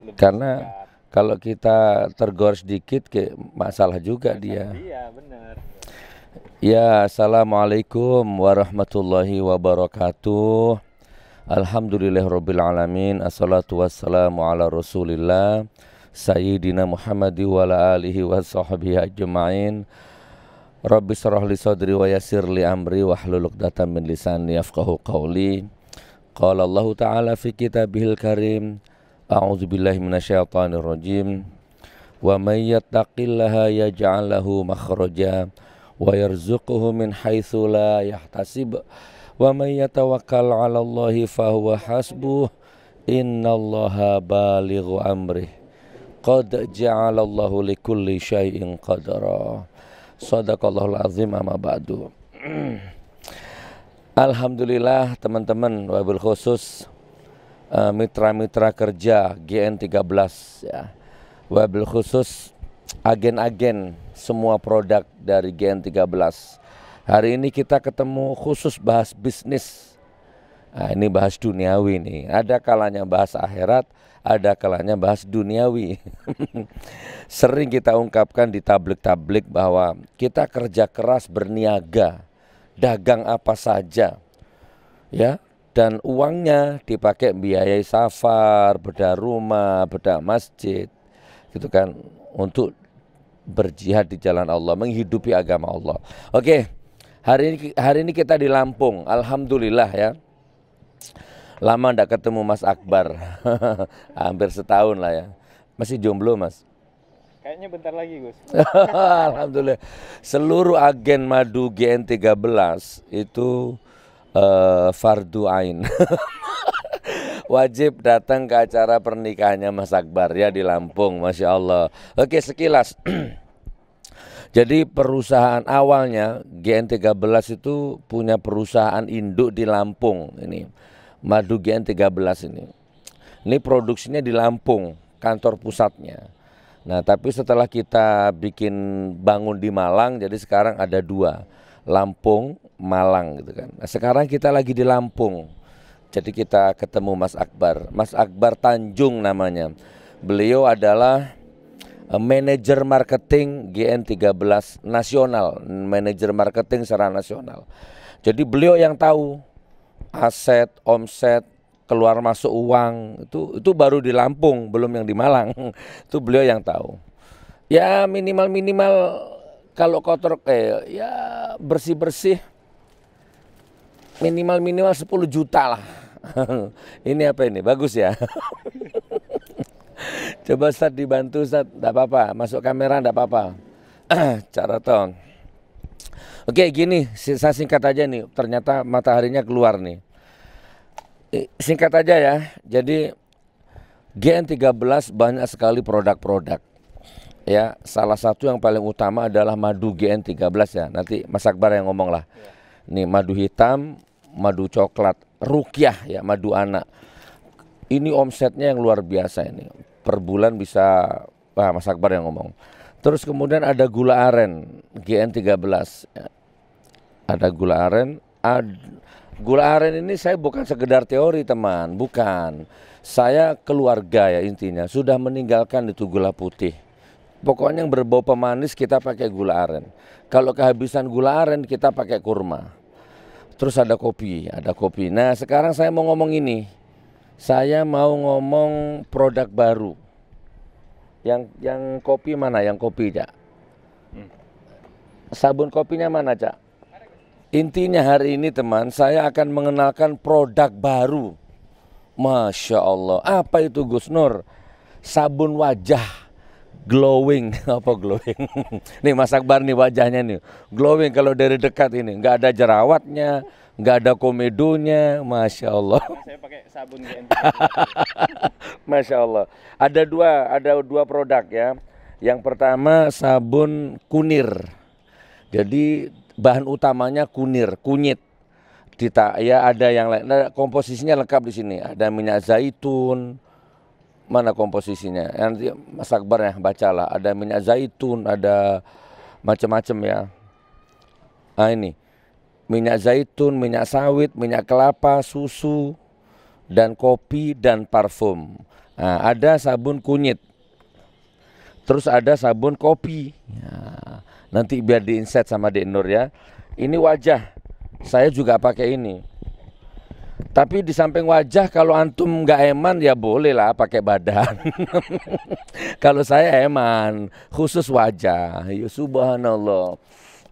lebih Karena singkat. kalau kita tergores dikit kayak masalah juga dia. Masalah dia, bener. Ya, assalamualaikum warahmatullahi wabarakatuh. Alhamdulillahirabbil alamin. Assalatu wassalamu ala Rasulillah Sayyidina Muhammad wa ala alihi wa sahbihi ajma'in. Rabbi shrah li sadri wa yassir li amri wahlul 'uqdatam min lisani yafqahu qawli. Qala Allah Ta'ala fi kitabihil karim. A'udzu billahi minasyaitonir rajim. Wa may yattaqillaha yaj'al lahu makhraja wa yarzuqhu min haitsu la yahtasib wa may yatawakkal 'ala Allahi fahuwa hasbuh innallaha balighu amrih qad ja'alallahu likulli syai'in qadara. Shadaqallahul azim, amma ba'du. Alhamdulillah teman-teman, wabil khusus mitra-mitra kerja GN13 ya. Wabil khusus agen-agen semua produk dari GN13. Hari ini kita ketemu khusus bahas bisnis. Nah, ini bahas duniawi nih. Ada kalanya bahas akhirat, ada kalanya bahas duniawi. Sering kita ungkapkan di tablik-tablik bahwa kita kerja keras berniaga, dagang apa saja, ya, dan uangnya dipakai biayai safar, bedah rumah, bedah masjid, gitu kan, untuk berjihad di jalan Allah, menghidupi agama Allah. Oke, hari ini kita di Lampung, alhamdulillah ya. Lama ndak ketemu Mas Akbar, hampir setahun lah ya. Masih jomblo Mas? Kayaknya bentar lagi, Gus. Alhamdulillah. Seluruh agen madu GN13 itu fardu ain. Wajib datang ke acara pernikahannya Mas Akbar ya di Lampung, Masya Allah. Oke, sekilas. Jadi perusahaan awalnya GN13 itu punya perusahaan induk di Lampung ini. Madu GN13 ini. Ini produksinya di Lampung, kantor pusatnya. Nah, tapi setelah kita bikin bangun di Malang, jadi sekarang ada dua, Lampung, Malang gitu kan. Nah, sekarang kita lagi di Lampung. Jadi kita ketemu Mas Akbar. Mas Akbar Tanjung namanya. Beliau adalah manajer marketing GN13 nasional, manajer marketing secara nasional. Jadi beliau yang tahu aset, omset, keluar masuk uang itu baru di Lampung, belum yang di Malang. Itu beliau yang tahu. Ya minimal kalau kotor ya bersih minimal 10 juta lah. Ini apa ini? Bagus ya. Coba Ustaz dibantu Ustaz, enggak apa-apa. Masuk kamera enggak apa-apa. Cara tong. Oke, gini, saya singkat aja nih. Ternyata mataharinya keluar nih. Singkat aja ya. Jadi GN13 banyak sekali produk-produk. Ya, salah satu yang paling utama adalah madu GN13 ya. Nanti Mas Akbar yang ngomong lah. Nih madu hitam, madu coklat, rukyah ya, madu anak. Ini omsetnya yang luar biasa ini. Per bulan bisa, Mas Akbar yang ngomong. Terus kemudian ada gula aren GN13. Ya. Ada gula aren. Gula aren ini saya bukan sekedar teori teman, bukan. Saya keluarga ya intinya sudah meninggalkan itu gula putih. Pokoknya yang berbau pemanis kita pakai gula aren. Kalau kehabisan gula aren kita pakai kurma. Terus ada kopi. Nah sekarang saya mau ngomong ini. Saya mau ngomong produk baru. Yang kopi mana? Yang kopi Cak? Sabun kopinya mana Cak? Intinya hari ini teman, saya akan mengenalkan produk baru. Masya Allah. Apa itu Gus Nur? Sabun wajah glowing. Apa glowing? Nih Mas Akbar nih wajahnya nih. Glowing kalau dari dekat ini. Nggak ada jerawatnya, nggak ada komedonya. Masya Allah. Saya pakai sabun GN. Masya Allah. Ada dua produk ya. Yang pertama sabun kunir. Jadi bahan utamanya kunyit. Ya ada yang lain. Nah, komposisinya lengkap di sini. Ada minyak zaitun. Mana komposisinya? Nanti Mas Akbar ya bacalah. Ada minyak zaitun, ada macam-macam ya. Nah ini minyak zaitun, minyak sawit, minyak kelapa, susu, dan kopi dan parfum. Nah, ada sabun kunyit. Terus ada sabun kopi. Ya, nanti biar di-inset sama Dek Nur ya. Ini wajah. Saya juga pakai ini. Tapi di samping wajah, kalau antum nggak eman ya boleh lah pakai badan. Kalau saya eman, khusus wajah. Ya subhanallah.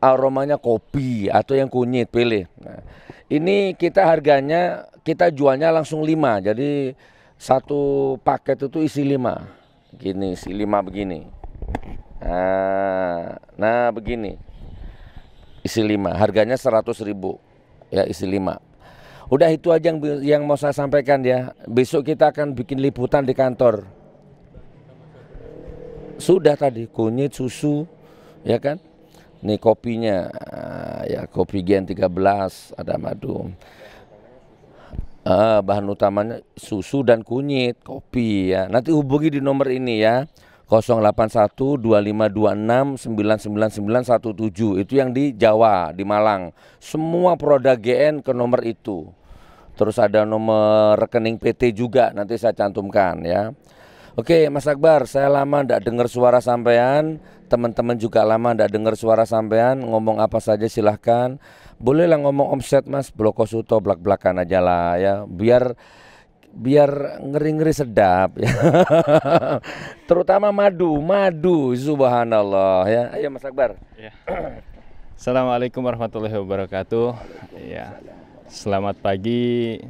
Aromanya kopi atau yang kunyit, pilih. Nah, ini kita harganya, kita jualnya langsung 5. Jadi satu paket itu isi 5. Gini, isi 5 begini. Nah begini. Isi 5, harganya 100.000. Ya, isi 5. Udah itu aja yang mau saya sampaikan ya. Besok kita akan bikin liputan di kantor. Sudah tadi, kunyit, susu, ya kan? Nih kopinya, ya kopi Gen 13, ada madu. Bahan utamanya susu dan kunyit, kopi ya. Nanti hubungi di nomor ini ya. 081 2526 99917. Itu yang di Jawa, di Malang. Semua produk GN ke nomor itu. Terus ada nomor rekening PT juga, nanti saya cantumkan ya. Oke, Mas Akbar, saya lama ndak dengar suara sampean. Teman-teman juga lama ndak dengar suara sampean. Ngomong apa saja silahkan. Bolehlah ngomong omset Mas, Bloko Suto belak-belakan aja lah ya. Biar ngeri-ngeri sedap ya. Terutama madu subhanallah ya. Ayo Mas Akbar. Ya. Assalamualaikum warahmatullahi wabarakatuh. Ya. Selamat pagi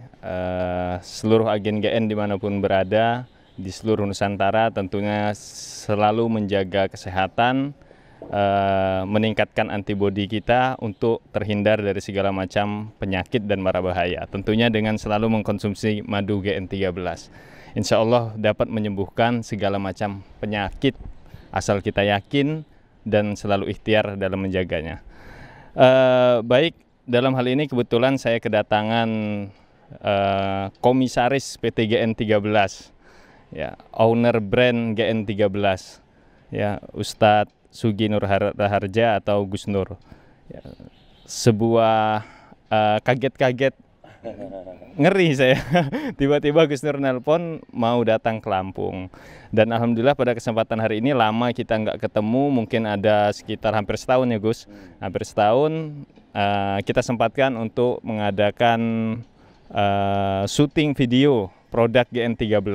seluruh agen GN dimanapun berada di seluruh Nusantara, tentunya selalu menjaga kesehatan, meningkatkan antibodi kita untuk terhindar dari segala macam penyakit dan mara bahaya. Tentunya dengan selalu mengkonsumsi madu GN13. Insya Allah dapat menyembuhkan segala macam penyakit asal kita yakin dan selalu ikhtiar dalam menjaganya. Baik, dalam hal ini kebetulan saya kedatangan komisaris PT GN13, ya, owner brand GN13, ya, Ustadz Sugi Nur Raharja atau Gus Nur. Ya, sebuah kaget-kaget, ngeri saya. Tiba-tiba Gus Nur nelpon mau datang ke Lampung. Dan alhamdulillah pada kesempatan hari ini, lama kita nggak ketemu, mungkin ada sekitar hampir setahun ya Gus. Hampir setahun kita sempatkan untuk mengadakan syuting video produk GN13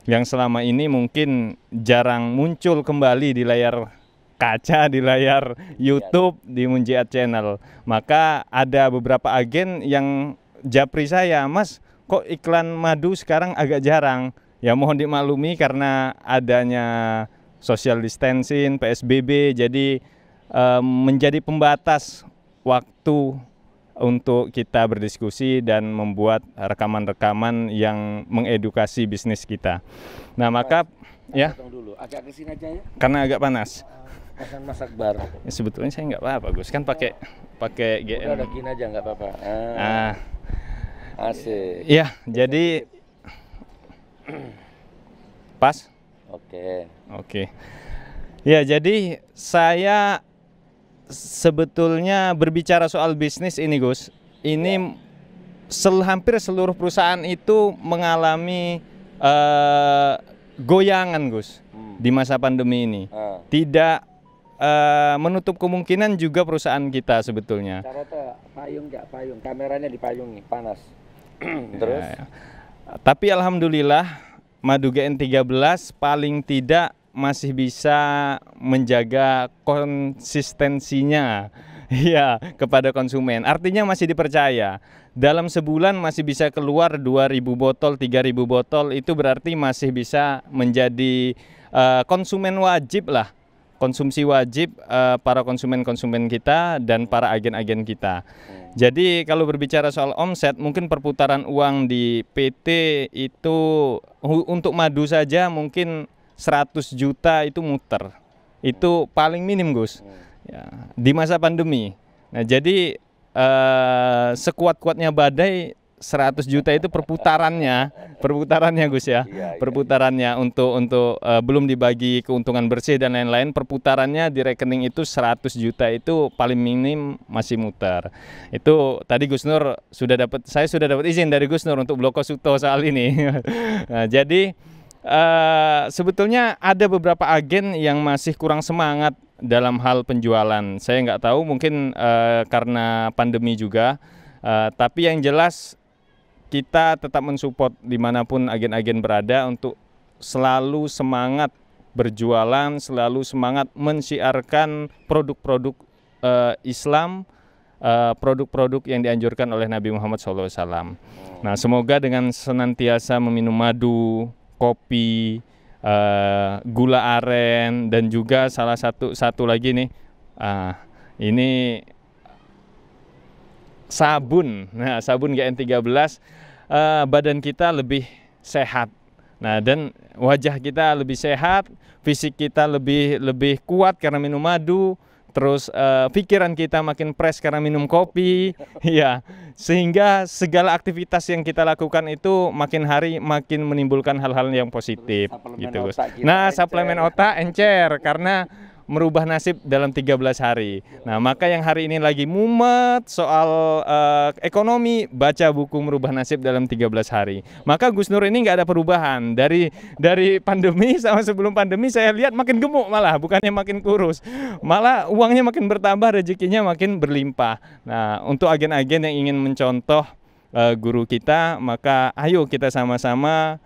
yang selama ini mungkin jarang muncul kembali di layar kaca, di layar YouTube, di Munjiat Channel. Maka ada beberapa agen yang japri saya, Mas, kok iklan madu sekarang agak jarang. Ya mohon dimaklumi karena adanya social distancing, PSBB, jadi menjadi pembatas waktu untuk kita berdiskusi dan membuat rekaman-rekaman yang mengedukasi bisnis kita. Nah, maka ya, dulu agak kesini aja ya. Karena agak panas. Pesan Mas Akbar. Ya, sebetulnya saya nggak apa-apa, Gus. Kan pakai GN. Udah gini aja nggak apa-apa. Asik. Ya, jadi pas. Oke. Ya, jadi saya sebetulnya berbicara soal bisnis ini, Gus. Ini hampir seluruh perusahaan itu mengalami goyangan, Gus, di masa pandemi ini. Tidak menutup kemungkinan juga perusahaan kita sebetulnya. Payung, kameranya dipayungi, panas. Terus? Ya. Tapi alhamdulillah madu GN13 paling tidak masih bisa menjaga konsistensinya ya kepada konsumen. Artinya masih dipercaya. Dalam sebulan masih bisa keluar 2.000 botol, 3.000 botol, itu berarti masih bisa menjadi konsumen wajib lah. Konsumsi wajib para konsumen-konsumen kita dan para agen-agen kita. Jadi kalau berbicara soal omset, mungkin perputaran uang di PT itu untuk madu saja mungkin 100 juta itu muter. Itu paling minim, Gus. Ya, di masa pandemi. Nah, jadi sekuat-kuatnya badai 100 juta itu perputarannya Gus ya. Perputarannya untuk belum dibagi keuntungan bersih dan lain-lain, perputarannya di rekening itu 100 juta itu paling minim masih muter. Itu tadi Gus Nur saya sudah dapat izin dari Gus Nur untuk Bloko Suto soal ini. Nah, jadi sebetulnya ada beberapa agen yang masih kurang semangat dalam hal penjualan. Saya nggak tahu, mungkin karena pandemi juga. Tapi yang jelas kita tetap mensupport dimanapun agen-agen berada untuk selalu semangat berjualan, selalu semangat mensiarkan produk-produk Islam, produk-produk yang dianjurkan oleh Nabi Muhammad SAW. Nah, semoga dengan senantiasa meminum madu, kopi, gula aren, dan juga salah satu lagi nih, ini sabun. Nah, sabun GN13, badan kita lebih sehat. Nah, dan wajah kita lebih sehat, fisik kita lebih kuat karena minum madu. Terus pikiran kita makin fresh karena minum kopi, ya, sehingga segala aktivitas yang kita lakukan itu makin hari makin menimbulkan hal-hal yang positif, gitu, Gus. Nah, suplemen otak encer karena merubah nasib dalam 13 hari. Nah, maka yang hari ini lagi mumet soal ekonomi, baca buku Merubah Nasib dalam 13 hari. Maka Gus Nur ini nggak ada perubahan. Dari pandemi sama sebelum pandemi saya lihat makin gemuk malah, bukannya makin kurus. Malah uangnya makin bertambah, rezekinya makin berlimpah. Nah, untuk agen-agen yang ingin mencontoh guru kita, maka ayo kita sama-sama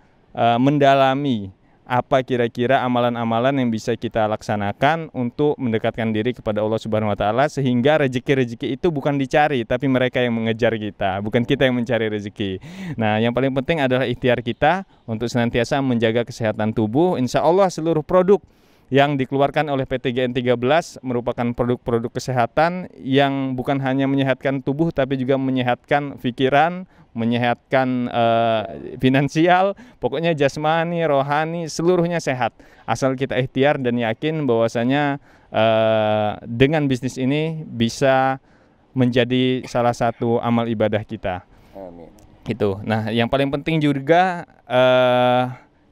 mendalami apa kira-kira amalan-amalan yang bisa kita laksanakan untuk mendekatkan diri kepada Allah Subhanahu wa taala, sehingga rezeki-rezeki itu bukan dicari tapi mereka yang mengejar kita, bukan kita yang mencari rezeki. Nah, yang paling penting adalah ikhtiar kita untuk senantiasa menjaga kesehatan tubuh. Insya Allah seluruh produk yang dikeluarkan oleh PT GN13 merupakan produk-produk kesehatan yang bukan hanya menyehatkan tubuh tapi juga menyehatkan pikiran, menyehatkan finansial, pokoknya jasmani, rohani, seluruhnya sehat. Asal kita ikhtiar dan yakin bahwasanya dengan bisnis ini bisa menjadi salah satu amal ibadah kita. Amin. Itu. Nah, yang paling penting juga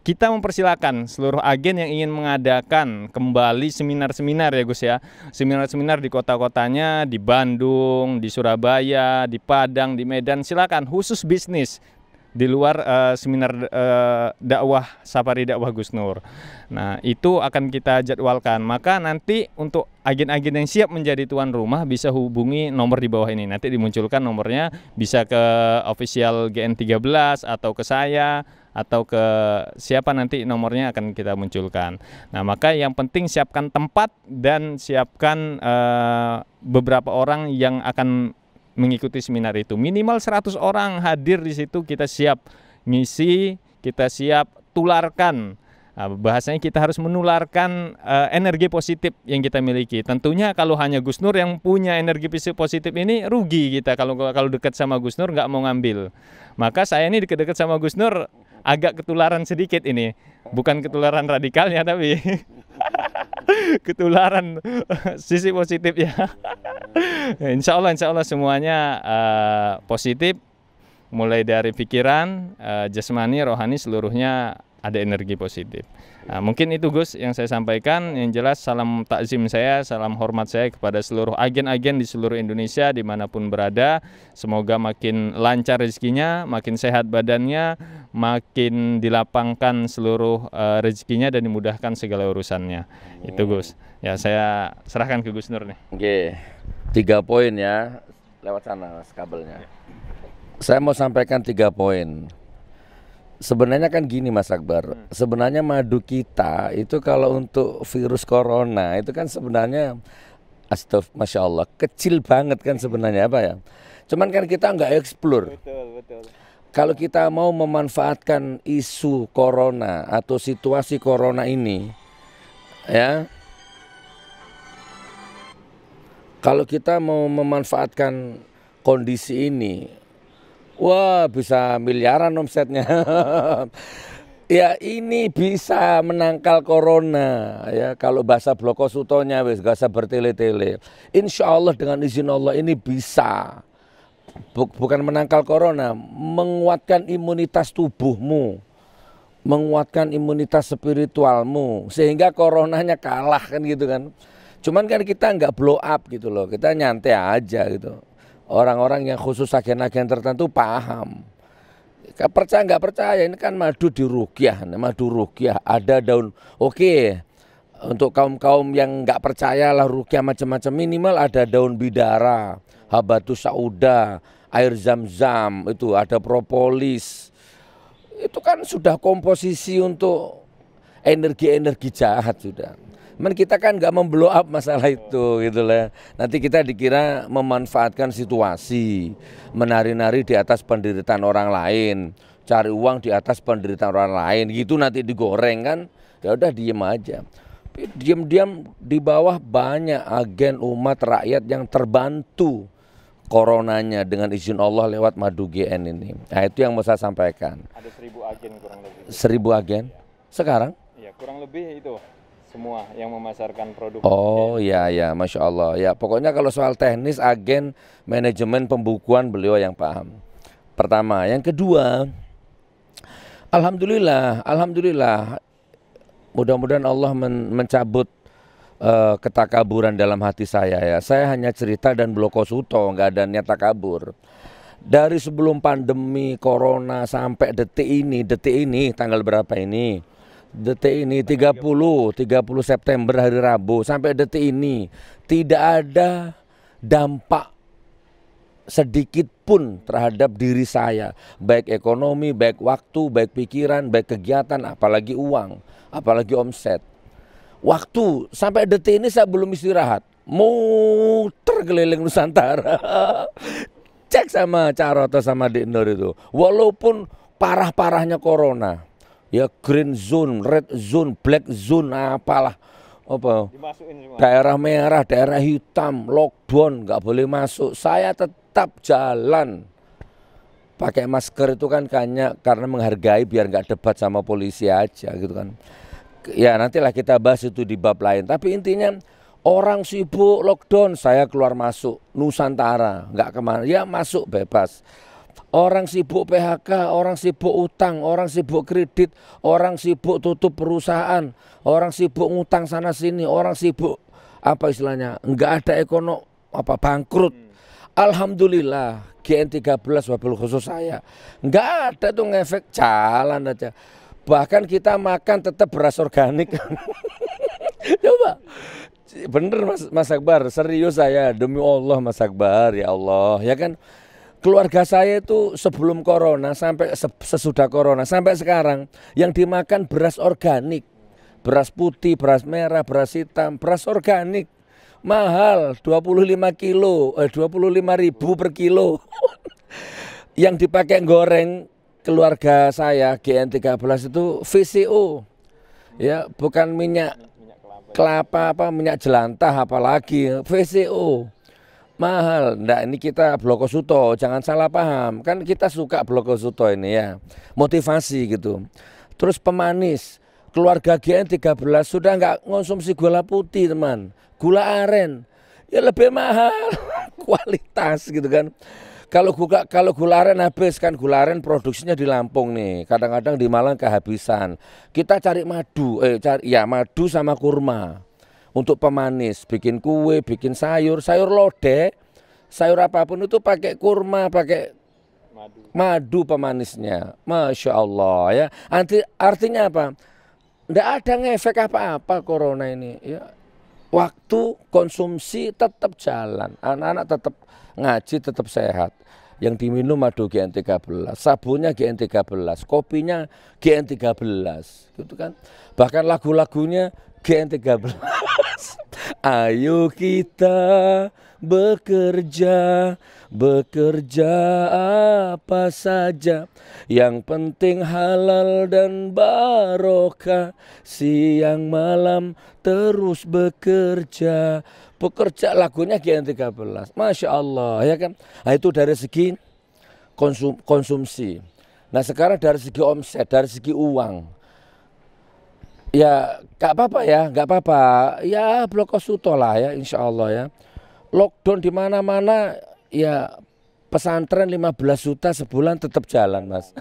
kita mempersilakan seluruh agen yang ingin mengadakan kembali seminar-seminar, ya Gus ya. Seminar-seminar di kota-kotanya, di Bandung, di Surabaya, di Padang, di Medan, silakan, khusus bisnis. Di luar seminar dakwah, safari dakwah Gus Nur. Nah, itu akan kita jadwalkan. Maka nanti untuk agen-agen yang siap menjadi tuan rumah bisa hubungi nomor di bawah ini. Nanti dimunculkan nomornya, bisa ke official GN13 atau ke saya, atau ke siapa nanti nomornya akan kita munculkan. Nah, maka yang penting siapkan tempat dan siapkan beberapa orang yang akan mengikuti seminar itu. Minimal 100 orang hadir di situ, kita siap ngisi, kita siap tularkan. Nah, bahasanya kita harus menularkan energi positif yang kita miliki. Tentunya kalau hanya Gus Nur yang punya energi positif ini, rugi kita kalau dekat sama Gus Nur nggak mau ngambil. Maka saya ini dekat-dekat sama Gus Nur agak ketularan sedikit ini. Bukan ketularan radikalnya tapi ketularan sisi positif ya. Insya Allah semuanya positif, mulai dari pikiran, jasmani, rohani, seluruhnya ada energi positif. Nah, mungkin itu Gus yang saya sampaikan. Yang jelas salam takzim saya, salam hormat saya kepada seluruh agen-agen di seluruh Indonesia dimanapun berada. Semoga makin lancar rezekinya, makin sehat badannya, makin dilapangkan seluruh rezekinya dan dimudahkan segala urusannya. Itu Gus. Ya, saya serahkan ke Gus Nur nih. Oke, 3 poin ya, lewat sana mas kabelnya. Saya mau sampaikan 3 poin. Sebenarnya kan gini Mas Akbar, sebenarnya madu kita itu kalau untuk virus corona itu kan sebenarnya Masya Allah kecil banget kan sebenarnya, apa ya. Cuman kan kita nggak explore. Betul. Kalau kita mau memanfaatkan isu corona atau situasi corona ini, ya, kalau kita mau memanfaatkan kondisi ini, wah bisa miliaran omsetnya. Ya ini bisa menangkal corona ya, kalau bahasa Bloko Sutonya wis gak usah bertele-tele. Insya Allah dengan izin Allah ini bisa bukan menangkal corona, menguatkan imunitas tubuhmu, menguatkan imunitas spiritualmu sehingga coronanya kalah kan gitu kan. Cuman kan kita nggak blow up gitu loh, kita nyantai aja gitu. Orang-orang yang khusus agen-agen tertentu paham. Percaya nggak percaya, ini kan madu diruqyah, madu ruqyah ada daun. Oke, untuk kaum-kaum yang nggak percaya lah ruqyah macam-macam, minimal ada daun bidara, habatus sauda, air zam-zam, itu ada propolis. Itu kan sudah komposisi untuk energi-energi jahat sudah. Men kita kan nggak memblow up masalah itu gitu lah. Nanti kita dikira memanfaatkan situasi, menari-nari di atas penderitaan orang lain, cari uang di atas penderitaan orang lain, gitu nanti digoreng kan. Ya udah diem aja. Diam-diam di bawah banyak agen umat rakyat yang terbantu coronanya dengan izin Allah lewat Madu GN ini. Nah itu yang mau saya sampaikan. Ada 1000 agen kurang lebih. 1000 agen sekarang? Ya kurang lebih itu semua yang memasarkan produk. Oh ya ya, Masya Allah ya. Pokoknya kalau soal teknis, agen, manajemen, pembukuan beliau yang paham. Pertama, yang kedua, alhamdulillah, mudah-mudahan Allah mencabut ketakaburan dalam hati saya ya. Saya hanya cerita dan blokosuto, nggak ada niat takabur. Dari sebelum pandemi corona sampai detik ini tanggal berapa ini? Detik ini 30 September hari Rabu sampai detik ini tidak ada dampak sedikit pun terhadap diri saya, baik ekonomi, baik waktu, baik pikiran, baik kegiatan, apalagi uang, apalagi omset. Waktu sampai detik ini saya belum istirahat, muter keliling Nusantara. Cek sama Caroto sama Dik Nur itu, walaupun parah-parahnya corona, ya green zone, red zone, black zone, apalah apa daerah merah, daerah hitam, lockdown, nggak boleh masuk, saya tetap jalan pakai masker. Itu kan karena menghargai, biar nggak debat sama polisi aja gitu kan. Ya nantilah kita bahas itu di bab lain, tapi intinya orang sibuk lockdown, saya keluar masuk Nusantara, nggak kemana, ya masuk bebas. Orang sibuk PHK, orang sibuk utang, orang sibuk kredit, orang sibuk tutup perusahaan, orang sibuk ngutang sana sini, orang sibuk apa istilahnya, nggak ada bangkrut. Alhamdulillah GN13 wabil khusus saya nggak ada tuh ngefek, jalan aja. Bahkan kita makan tetap beras organik. Coba, bener Mas Akbar, serius saya, demi Allah Mas Akbar, ya Allah, ya kan. Keluarga saya itu sebelum corona sampai sesudah corona sampai sekarang yang dimakan beras organik, beras putih, beras merah, beras hitam, beras organik. Mahal 25 kilo, 25.000 per kilo. Yang dipakai goreng keluarga saya GN13 itu VCO. Ya, bukan minyak kelapa minyak jelantah apalagi, VCO. Mahal. Nah ini kita blokosuto, jangan salah paham. Kan kita suka blokosuto ini ya, motivasi gitu. Terus pemanis, keluarga GN13 sudah nggak konsumsi gula putih teman, gula aren. Ya lebih mahal, kualitas gitu kan. Kalau gula aren habis, kan gula aren produksinya di Lampung nih, kadang-kadang di Malang kehabisan. Kita cari madu, madu sama kurma. Untuk pemanis, bikin kue, bikin sayur lodeh, sayur apapun itu pakai kurma, pakai madu pemanisnya. Masya Allah ya. Artinya apa? Nggak ada ngefek apa-apa corona ini. Ya. Waktu konsumsi tetap jalan, anak-anak tetap ngaji, tetap sehat. Yang diminum madu GN13, sabunnya GN13, kopinya GN13, gitu kan. Bahkan lagu-lagunya GN13. Ayo kita bekerja apa saja, yang penting halal dan barokah, siang malam terus bekerja. Lagunya GN13, Masya Allah ya kan. Nah itu dari segi konsumsi. Nah sekarang dari segi omset, dari segi uang, ya gak apa-apa ya, gak apa-apa ya, blokosuto lah ya, insya Allah ya. Lockdown di mana-mana ya, pesantren 15 juta sebulan tetap jalan mas.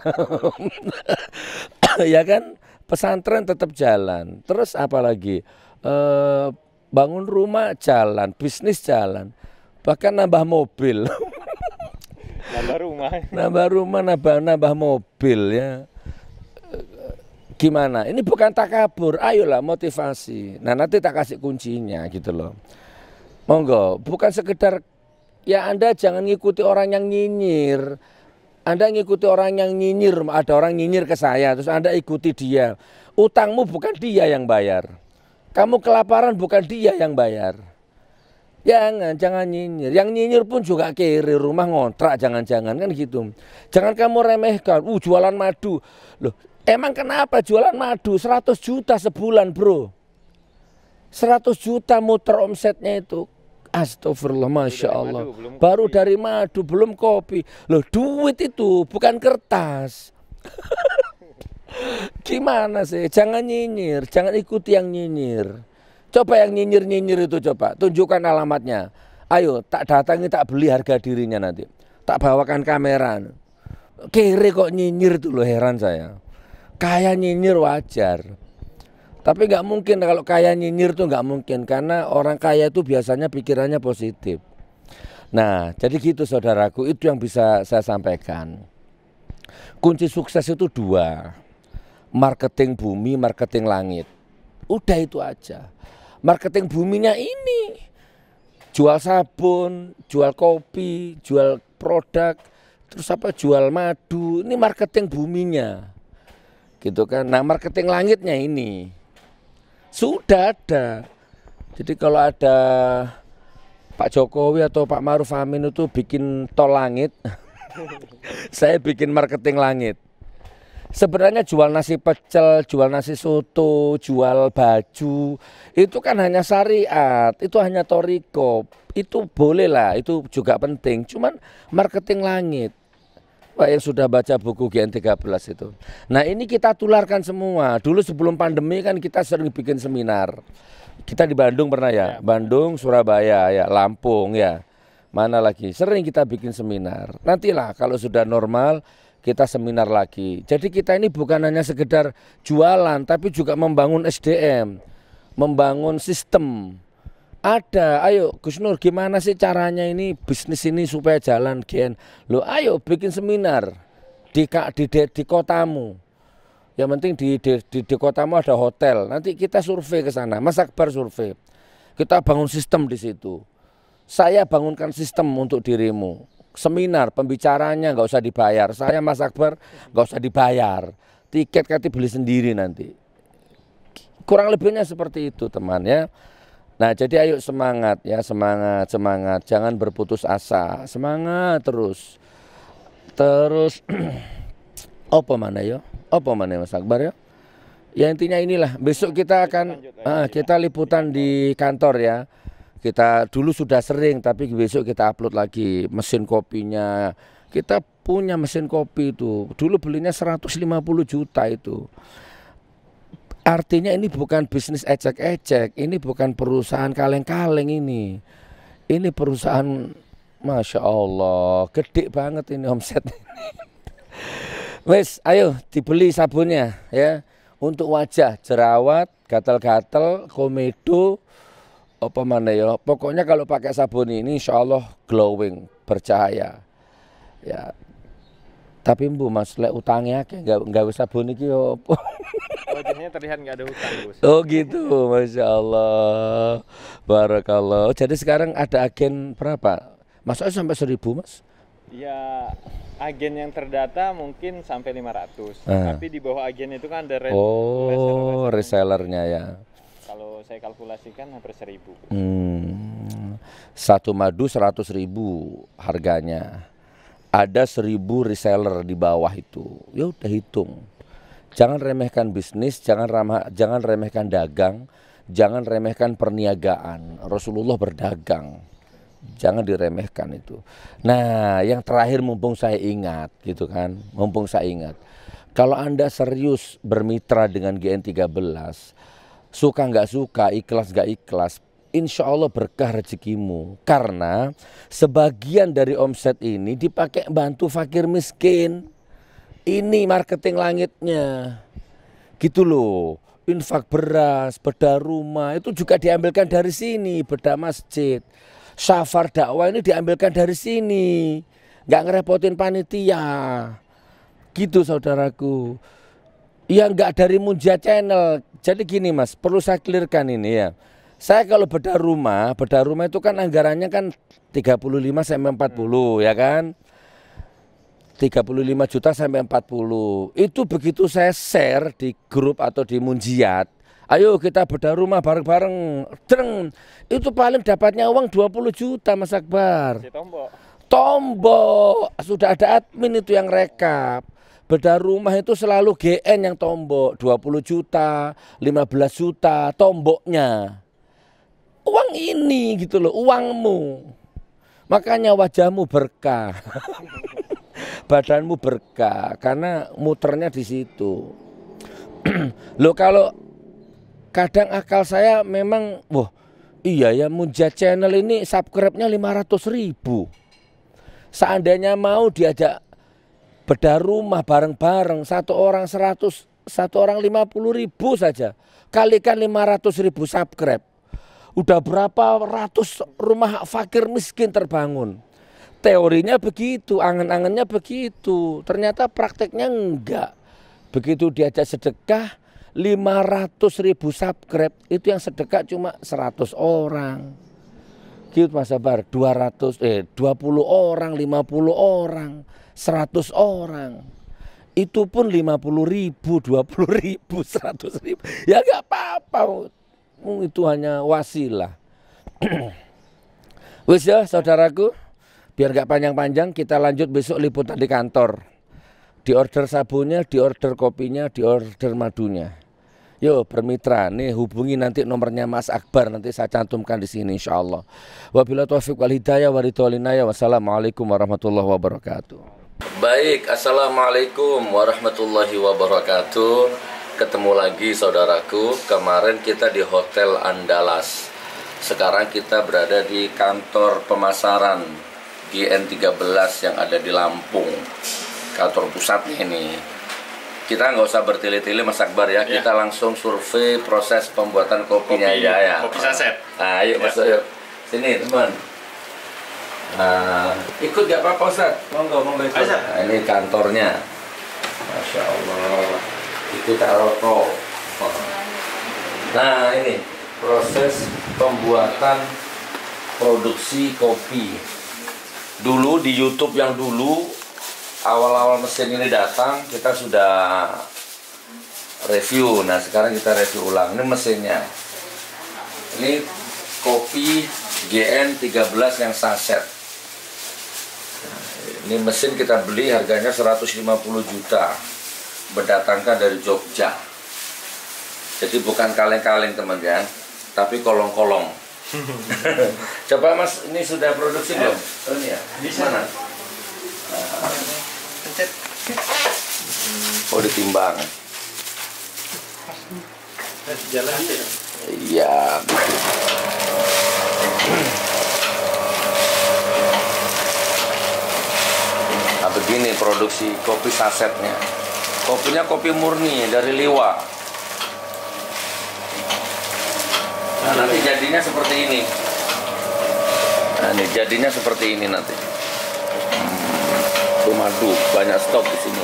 Ya kan, pesantren tetap jalan. Terus apalagi bangun rumah jalan, bisnis jalan, bahkan nambah mobil. Nambah rumah. Nambah rumah, nambah mobil ya. Gimana? Ini bukan takabur, ayolah motivasi. Nah nanti tak kasih kuncinya gitu loh. Monggo, bukan sekedar ya Anda jangan ngikuti orang yang nyinyir. Anda ngikuti orang yang nyinyir, ada orang nyinyir ke saya, terus Anda ikuti dia. Utangmu bukan dia yang bayar. Kamu kelaparan bukan dia yang bayar. Jangan nyinyir. Yang nyinyir pun juga kiri, rumah ngontrak, jangan-jangan kan gitu. Jangan kamu remehkan, jualan madu. Loh, emang kenapa jualan madu? 100 juta sebulan bro. 100 juta muter omsetnya itu. Astagfirullah, Masya Allah. Baru dari madu, belum kopi. Loh duit itu bukan kertas. Gimana sih? Jangan nyinyir, jangan ikuti yang nyinyir. Coba yang nyinyir-nyinyir itu coba, tunjukkan alamatnya. Ayo, tak datangi, tak beli harga dirinya nanti. Tak bawakan kamera. Kere kok nyinyir tuh loh, heran saya. Kaya nyinyir wajar. Tapi nggak mungkin kalau kaya nyinyir tuh nggak mungkin. Karena orang kaya itu biasanya pikirannya positif. Nah, jadi gitu saudaraku, itu yang bisa saya sampaikan. Kunci sukses itu 2. Marketing bumi, marketing langit. Udah itu aja. Marketing buminya ini jual sabun, jual kopi, jual produk, terus jual madu. Ini marketing buminya, gitu kan. Nah marketing langitnya ini sudah ada. Jadi kalau ada Pak Jokowi atau Pak Maruf Amin itu bikin tol langit, saya bikin marketing langit. Sebenarnya jual nasi pecel, jual nasi soto, jual baju, itu kan hanya syariat, itu hanya thoriko, itu boleh lah, itu juga penting. Cuman marketing langit, Pak yang sudah baca buku GN13 itu. Nah ini kita tularkan semua. Dulu sebelum pandemi kan kita sering bikin seminar. Kita di Bandung pernah ya, Bandung, Surabaya, ya, Lampung ya, mana lagi. Sering kita bikin seminar. Nantilah kalau sudah normal, kita seminar lagi. Jadi kita ini bukan hanya sekedar jualan, tapi juga membangun SDM, membangun sistem. Ada, ayo Gus Nur, gimana sih caranya ini bisnis ini supaya jalan Gen? Loh, ayo bikin seminar di kotamu. Yang penting di kotamu ada hotel. Nanti kita survei ke sana, Mas Akbar survei. Kita bangun sistem di situ. Saya bangunkan sistem untuk dirimu. Seminar, pembicaranya nggak usah dibayar. Saya Mas Akbar nggak usah dibayar. Tiket nanti beli sendiri nanti. Kurang lebihnya seperti itu teman ya. Nah jadi ayo semangat ya, semangat. Jangan berputus asa, semangat terus. Apa mana ya? Apa mana Mas Akbar ya? Ya intinya inilah. Besok kita akan kita liputan di kantor ya. Kita dulu sudah sering, tapi besok kita upload lagi mesin kopinya. Kita punya mesin kopi itu. Dulu belinya 150 juta itu. Artinya ini bukan bisnis ecek-ecek. Ini bukan perusahaan kaleng-kaleng ini. Ini perusahaan, Masya Allah, gede banget ini omset ini. Wes, ayo dibeli sabunnya ya. Untuk wajah, jerawat, gatal-gatal, komedo, apa mana ya, pokoknya kalau pakai sabun ini insya Allah glowing, bercahaya ya. Tapi Bu Mas, lek utangnya nggak sabun iki yo. Wajahnya terlihat nggak ada hutang Gus. Oh gitu, Masya Allah, barakallah. Jadi sekarang ada agen berapa? Masanya sampai 1000 Mas? Ya agen yang terdata mungkin sampai 500. Tapi di bawah agen itu kan ada resellernya ya. Kalau saya kalkulasikan hampir 1000. Satu madu 100.000 harganya. Ada 1000 reseller di bawah itu. Ya udah hitung. Jangan remehkan bisnis, jangan remehkan dagang, jangan remehkan perniagaan. Rasulullah berdagang. Jangan diremehkan itu. Nah, yang terakhir mumpung saya ingat gitu kan. Mumpung saya ingat. Kalau Anda serius bermitra dengan GN13, suka nggak suka, ikhlas nggak ikhlas, insya Allah berkah rezekimu. Karena sebagian dari omset ini dipakai bantu fakir miskin. Ini marketing langitnya. Gitu loh. Infak beras, bedah rumah, itu juga diambilkan dari sini, bedah masjid. Syafar dakwah ini diambilkan dari sini. nggak ngerepotin panitia. Gitu saudaraku. Ya nggak dari Munjia Channel. Jadi gini Mas, perlu saya clearkan ini ya. Saya kalau bedah rumah itu kan anggarannya kan 35 sampai 40 ya kan. 35 juta sampai 40. Itu begitu saya share di grup atau di Munjiat. Ayo kita bedah rumah bareng-bareng. Itu paling dapatnya uang 20 juta Mas Akbar. Tombok. Sudah ada admin itu yang rekap. Bedah rumah itu selalu GN yang tombok 20 juta, 15 juta tomboknya. Uang ini gitu loh, uangmu. Makanya wajahmu berkah. Badanmu berkah karena muternya di situ. Loh kalau kadang akal saya memang, wah iya ya Munjia Channel ini subscribe-nya 500.000. Seandainya mau diajak bedah rumah bareng-bareng, satu orang 100, satu orang 50.000 saja. Kalikan 500.000 subscribe. Udah berapa ratus rumah fakir miskin terbangun. Teorinya begitu, angan-angannya begitu. Ternyata prakteknya enggak. Begitu diajak sedekah 500.000 subscribe, itu yang sedekah cuma 100 orang. Gitu Mas Sabar, 20 orang, 50 orang, 100 orang. Itu pun 50.000, 20.000, 100.000. Ya enggak apa-apa. Itu hanya wasilah. Wis ya saudaraku, biar gak panjang-panjang kita lanjut besok liputan di kantor. Di order sabunnya, di order kopinya, di order madunya. Yo bermitra, nih hubungi nanti nomornya Mas Akbar, nanti saya cantumkan di sini insyaallah. Wabillahi taufiq wal hidayah wa ridwanillah. Wassalamualaikum warahmatullahi wabarakatuh. Baik, assalamualaikum warahmatullahi wabarakatuh. Ketemu lagi saudaraku. Kemarin kita di Hotel Andalas. Sekarang kita berada di kantor pemasaran GN13 yang ada di Lampung. Kantor pusatnya ini. Kita nggak usah bertele-tele Mas Akbar ya. Kita langsung survei proses pembuatan kopinya ya. Kopi saset. Nah, ayo masuk yuk. Sini teman. Nah, ikut gak apa-apa Ustaz? Monggo ikut. Nah, ini kantornya. Masya Allah. Itu tak rokok. Nah, ini proses pembuatan produksi kopi. Dulu di YouTube yang dulu awal-awal mesin ini datang kita sudah review. Nah sekarang kita review ulang. Ini mesinnya. Ini kopi GN13 yang saset. Nah, ini mesin kita beli harganya 150 juta. Berdatangkan dari Jogja. Jadi bukan kaleng-kaleng teman-teman, tapi kolong-kolong. Coba Mas, ini sudah produksi belum? Oh, ini ya. Di mana? Oh ditimbang. Jalan iya. Nah begini produksi kopi sasetnya. Kopinya kopi murni dari Liwa. Nah nanti jadinya seperti ini. Nah ini jadinya seperti ini nanti. Madu banyak stok di sini.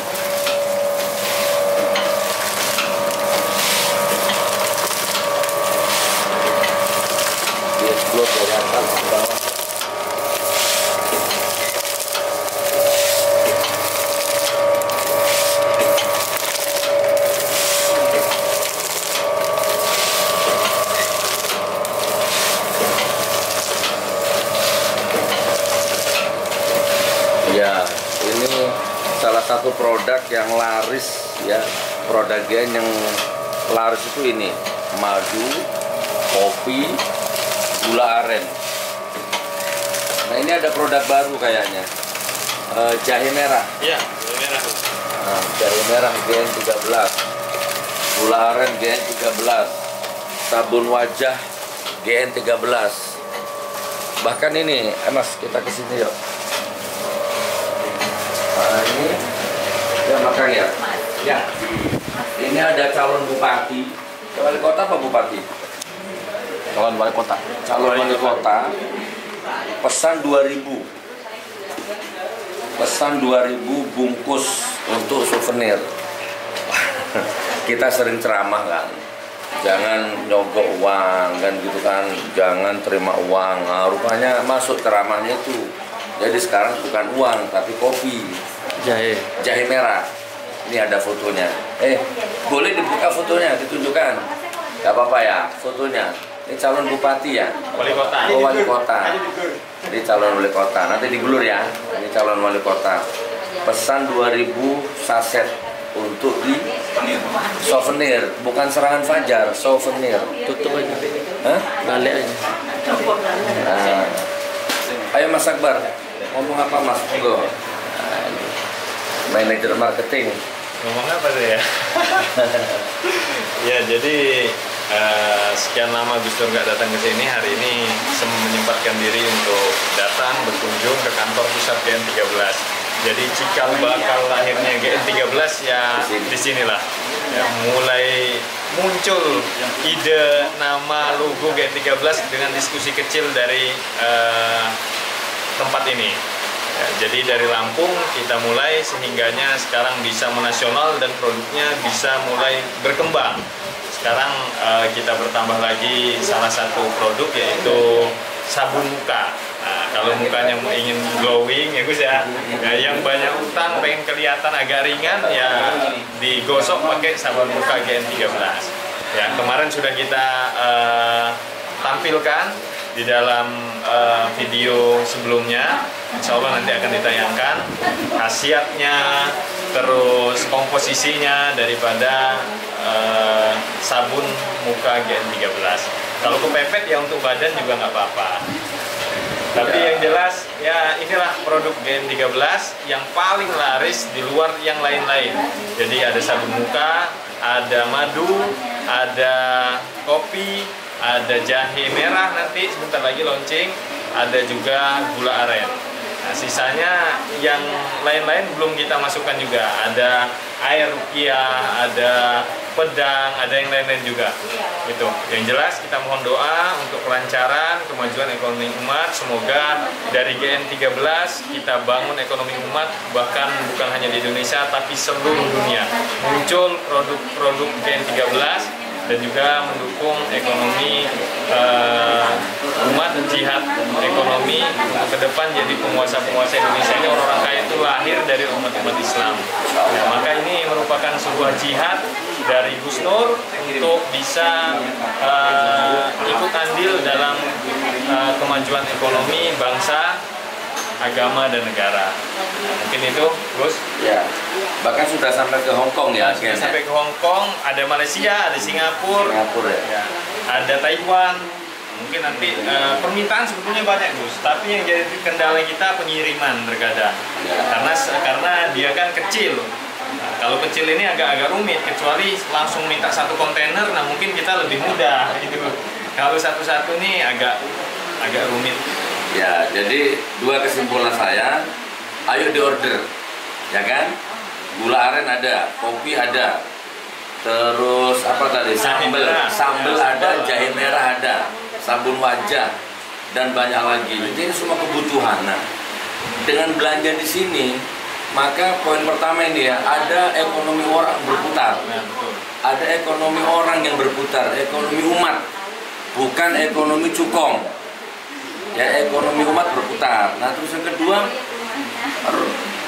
Explode dari atas ke bawah. Ya, ini salah satu produk yang laris ya, produk GN yang laris itu ini madu, kopi, gula aren. Nah ini ada produk baru kayaknya, jahe merah. Iya, jahe merah. Nah, jahe merah GN13, gula aren GN13, sabun wajah GN13. Bahkan ini, Mas kita kesini yuk. Nah ini ya makan ya. Ya. Ini ada calon bupati. Wali kota apa bupati? Calon wali kota. Calon wali kota. Pesan 2.000. pesan 2000 bungkus untuk souvenir. Kita sering ceramah kan, jangan nyogok uang kan gitu kan, jangan terima uang. Nah, rupanya masuk ceramahnya itu. Jadi sekarang bukan uang tapi kopi, jahe merah. Ini ada fotonya. Boleh dibuka fotonya, ditunjukkan. Gak apa-apa ya fotonya. Ini calon bupati ya? Wali kota. Oh, wali kota. Ini calon wali kota. Nanti digulur ya. Ini calon wali kota. Pesan 2000 saset untuk di souvenir, bukan serangan fajar, souvenir. Tutup aja. Hah? Balik aja. Nah. Ayo Mas Akbar, ngomong apa Mas? Monggo. Nah, ini. Manajer marketing. Ngomong apa tuh ya? Ya jadi sekian lama Gus Dur nggak datang ke sini, hari ini menyempatkan diri untuk datang berkunjung ke kantor pusat GN13. Jadi cikal bakal lahirnya GN13 ya di sinilah. Ya, mulai muncul ide nama logo GN13 dengan diskusi kecil dari tempat ini. Ya, jadi dari Lampung kita mulai sehingganya sekarang bisa menasional dan produknya bisa mulai berkembang. Sekarang kita bertambah lagi salah satu produk yaitu sabun muka. Nah, kalau mukanya ingin glowing ya Gus ya, yang banyak utang pengen kelihatan agak ringan ya digosok pakai sabun muka GN13. Ya, kemarin sudah kita tampilkan di dalam video sebelumnya, insya Allah nanti akan ditayangkan khasiatnya, terus komposisinya daripada sabun muka GN13. Kalau kepepet ya untuk badan juga nggak apa-apa. Tapi yang jelas ya inilah produk GN13 yang paling laris di luar yang lain-lain. Jadi ada sabun muka, ada madu, ada kopi, ada jahe merah nanti sebentar lagi launching, ada juga gula aren. Nah, sisanya yang lain-lain belum kita masukkan juga. Ada air rukiah, ada pedang, ada yang lain-lain juga. Gitu. Yang jelas kita mohon doa untuk kelancaran, kemajuan ekonomi umat. Semoga dari GN13 kita bangun ekonomi umat, bahkan bukan hanya di Indonesia tapi seluruh dunia. Muncul produk-produk GN13 dan juga mendukung ekonomi umat, jihad ekonomi untuk ke depan. Jadi penguasa-penguasa Indonesia ini orang-orang kaya itu lahir dari umat-umat Islam. Nah, maka ini merupakan sebuah jihad dari Gus Nur untuk bisa ikut andil dalam kemajuan ekonomi bangsa, agama dan negara. Nah, mungkin itu Gus. Ya, bahkan sudah sampai ke Hong Kong ya. Sudah sampai ke Hong Kong, ada Malaysia, ada Singapura, Ya. ada Taiwan. Mungkin nanti permintaan sebetulnya banyak Gus, tapi yang jadi kendala kita pengiriman terkadang. Karena dia kan kecil. Nah, kalau kecil ini agak-agak rumit, kecuali langsung minta satu kontainer, nah mungkin kita lebih mudah gitu. Kalau satu-satu nih agak rumit. Ya, jadi dua kesimpulan saya, ayo diorder, ya kan? Gula aren ada, kopi ada, terus apa tadi? Sambel ada, jahe merah ada, sabun wajah, dan banyak lagi. Jadi ini semua kebutuhan. Nah, dengan belanja di sini, maka poin pertama ini ya, ada ekonomi orang berputar. Ada ekonomi orang yang berputar, ekonomi umat, bukan ekonomi cukong. Ya, ekonomi umat berputar. Nah, terus yang kedua,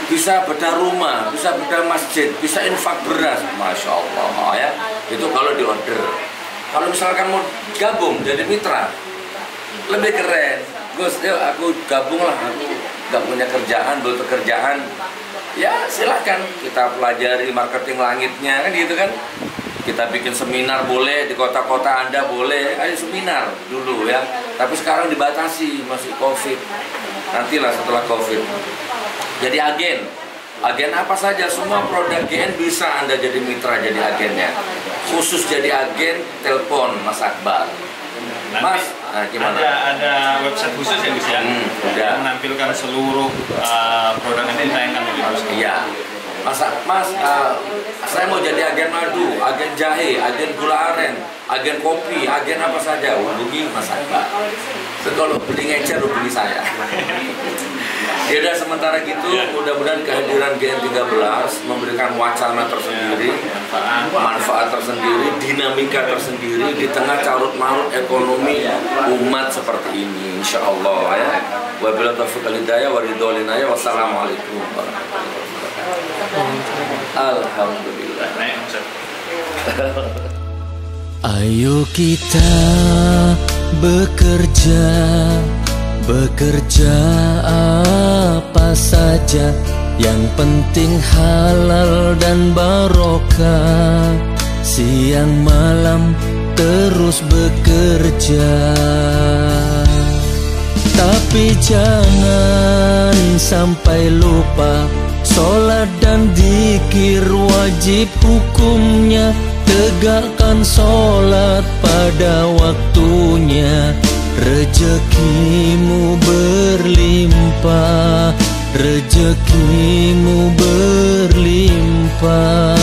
bisa bedah rumah, bisa bedah masjid, bisa infak beras, masya Allah ya. Itu kalau diorder. Kalau misalkan mau gabung jadi mitra, lebih keren. Gus, yuk aku gabung lah. Aku nggak punya kerjaan, belum pekerjaan. Ya silahkan kita pelajari marketing langitnya kan gitu kan. Kita bikin seminar boleh, di kota-kota Anda boleh, ayo seminar dulu ya. Tapi sekarang dibatasi, masih COVID. Nantilah setelah COVID. Jadi agen apa saja, semua produk GN bisa Anda jadi mitra, jadi agennya. Khusus jadi agen, telepon Mas Akbar. Mas, nah, gimana? Ada website khusus ya Gus ya? Yang menampilkan seluruh produk yang ditayangkan oleh Gus. Iya. Mas, saya mau jadi agen madu, agen jahe, agen gula aren, agen kopi, agen apa saja, hubungi Mas Akbar. Kalau beli ngecer hubungi saya. Ya udah sementara gitu, mudah-mudahan kehadiran GN13 memberikan wacana tersendiri, manfaat tersendiri, dinamika tersendiri di tengah carut marut ekonomi umat seperti ini, insya Allah ya. Wabillahi taufiq wal hidayah wa ridho wal inayah. Wassalamualaikum warahmatullahi wabarakatuh. Alhamdulillah. Ayo kita bekerja apa saja, yang penting halal dan barokah. Siang malam terus bekerja, tapi jangan sampai lupa sholat dan dzikir wajib hukumnya. Tegakkan sholat pada waktunya, rezekimu berlimpah, rezekimu berlimpah.